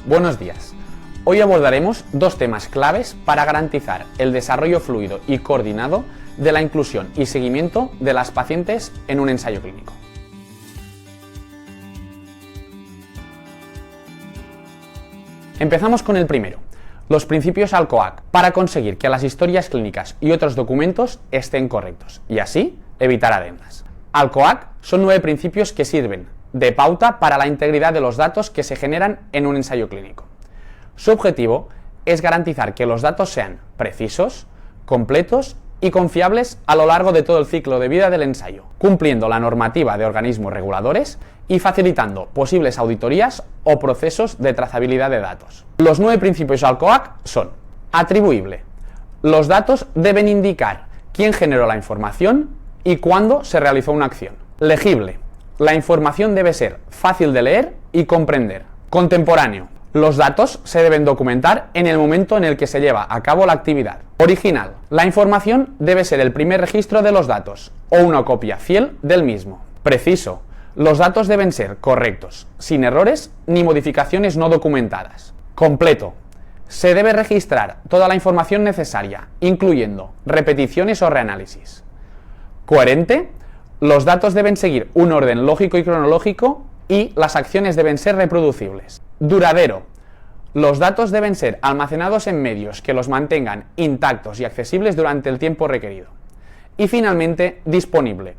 Buenos días. Hoy abordaremos dos temas claves para garantizar el desarrollo fluido y coordinado de la inclusión y seguimiento de las pacientes en un ensayo clínico. Empezamos con el primero, los principios ALCOAC, para conseguir que las historias clínicas y otros documentos estén correctos y así evitar adendas. ALCOAC son 9 principios que sirven de pauta para la integridad de los datos que se generan en un ensayo clínico. Su objetivo es garantizar que los datos sean precisos, completos y confiables a lo largo de todo el ciclo de vida del ensayo, cumpliendo la normativa de organismos reguladores y facilitando posibles auditorías o procesos de trazabilidad de datos. Los 9 principios ALCOAC son: atribuible. Los datos deben indicar quién generó la información y cuándo se realizó una acción. Legible. La información debe ser fácil de leer y comprender. Contemporáneo. Los datos se deben documentar en el momento en el que se lleva a cabo la actividad. Original. La información debe ser el primer registro de los datos o una copia fiel del mismo. Preciso. Los datos deben ser correctos, sin errores ni modificaciones no documentadas. Completo. Se debe registrar toda la información necesaria, incluyendo repeticiones o reanálisis. Coherente. Los datos deben seguir un orden lógico y cronológico y las acciones deben ser reproducibles. Duradero. Los datos deben ser almacenados en medios que los mantengan intactos y accesibles durante el tiempo requerido. Y finalmente, disponible.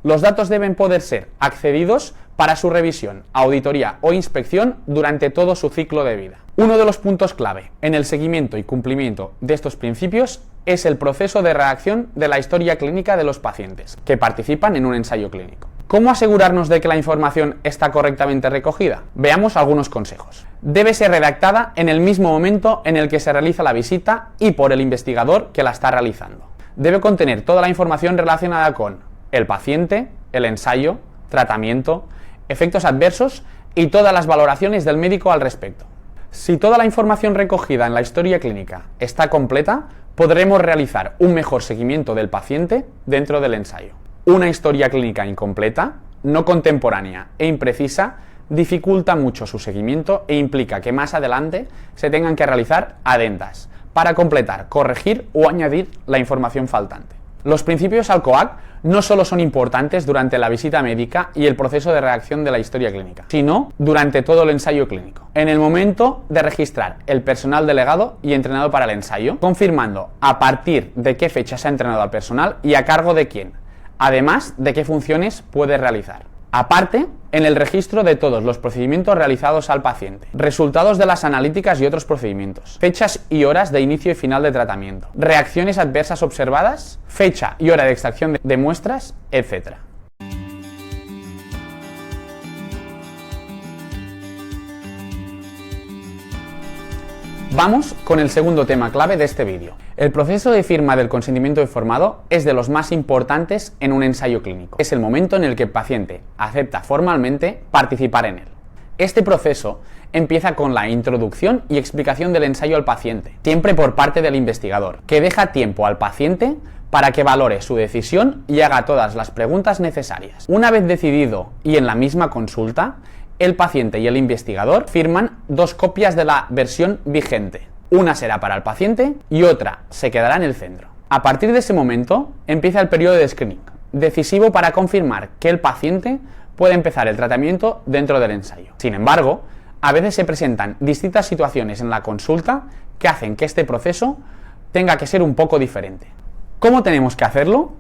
Los datos deben poder ser accedidos para su revisión, auditoría o inspección durante todo su ciclo de vida. Uno de los puntos clave en el seguimiento y cumplimiento de estos principios es el proceso de redacción de la historia clínica de los pacientes que participan en un ensayo clínico. ¿Cómo asegurarnos de que la información está correctamente recogida? Veamos algunos consejos. Debe ser redactada en el mismo momento en el que se realiza la visita y por el investigador que la está realizando. Debe contener toda la información relacionada con el paciente, el ensayo, tratamiento, efectos adversos y todas las valoraciones del médico al respecto. Si toda la información recogida en la historia clínica está completa, podremos realizar un mejor seguimiento del paciente dentro del ensayo. Una historia clínica incompleta, no contemporánea e imprecisa dificulta mucho su seguimiento e implica que más adelante se tengan que realizar adendas para completar, corregir o añadir la información faltante. Los principios ALCOAC no solo son importantes durante la visita médica y el proceso de redacción de la historia clínica, sino durante todo el ensayo clínico. En el momento de registrar el personal delegado y entrenado para el ensayo, confirmando a partir de qué fecha se ha entrenado al personal y a cargo de quién, además de qué funciones puede realizar. Aparte, en el registro de todos los procedimientos realizados al paciente, resultados de las analíticas y otros procedimientos, fechas y horas de inicio y final de tratamiento, reacciones adversas observadas, fecha y hora de extracción de muestras, etc. Vamos con el segundo tema clave de este vídeo. El proceso de firma del consentimiento informado es de los más importantes en un ensayo clínico. Es el momento en el que el paciente acepta formalmente participar en él. Este proceso empieza con la introducción y explicación del ensayo al paciente, siempre por parte del investigador, que deja tiempo al paciente para que valore su decisión y haga todas las preguntas necesarias. Una vez decidido y en la misma consulta, el paciente y el investigador firman 2 copias de la versión vigente. Una será para el paciente y otra se quedará en el centro. A partir de ese momento empieza el periodo de screening, decisivo para confirmar que el paciente puede empezar el tratamiento dentro del ensayo. Sin embargo, a veces se presentan distintas situaciones en la consulta que hacen que este proceso tenga que ser un poco diferente. ¿Cómo tenemos que hacerlo?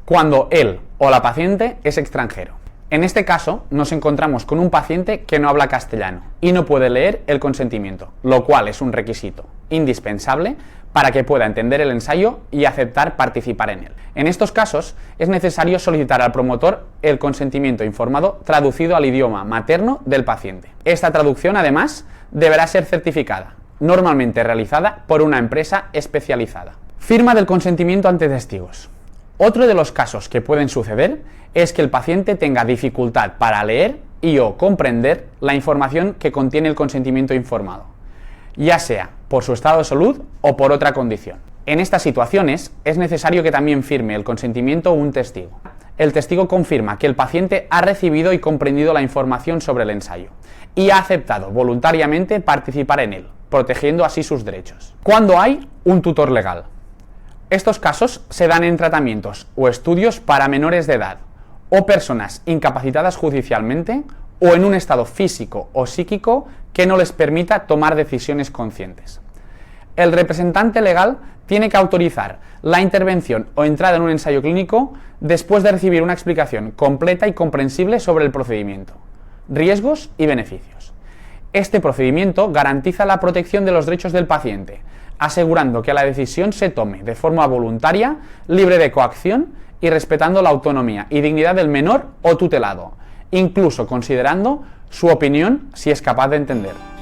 Cuando él o la paciente es extranjero. En este caso, nos encontramos con un paciente que no habla castellano y no puede leer el consentimiento, lo cual es un requisito indispensable para que pueda entender el ensayo y aceptar participar en él. En estos casos, es necesario solicitar al promotor el consentimiento informado traducido al idioma materno del paciente. Esta traducción, además, deberá ser certificada, normalmente realizada por una empresa especializada. Firma del consentimiento ante testigos. Otro de los casos que pueden suceder es que el paciente tenga dificultad para leer y o comprender la información que contiene el consentimiento informado, ya sea por su estado de salud o por otra condición. En estas situaciones es necesario que también firme el consentimiento un testigo. el testigo confirma que el paciente ha recibido y comprendido la información sobre el ensayo y ha aceptado voluntariamente participar en él, protegiendo así sus derechos. ¿Cuándo hay un tutor legal? Estos casos se dan en tratamientos o estudios para menores de edad o personas incapacitadas judicialmente o en un estado físico o psíquico que no les permita tomar decisiones conscientes. El representante legal tiene que autorizar la intervención o entrada en un ensayo clínico después de recibir una explicación completa y comprensible sobre el procedimiento, riesgos y beneficios. Este procedimiento garantiza la protección de los derechos del paciente, asegurando que la decisión se tome de forma voluntaria, libre de coacción y respetando la autonomía y dignidad del menor o tutelado, incluso considerando su opinión si es capaz de entender.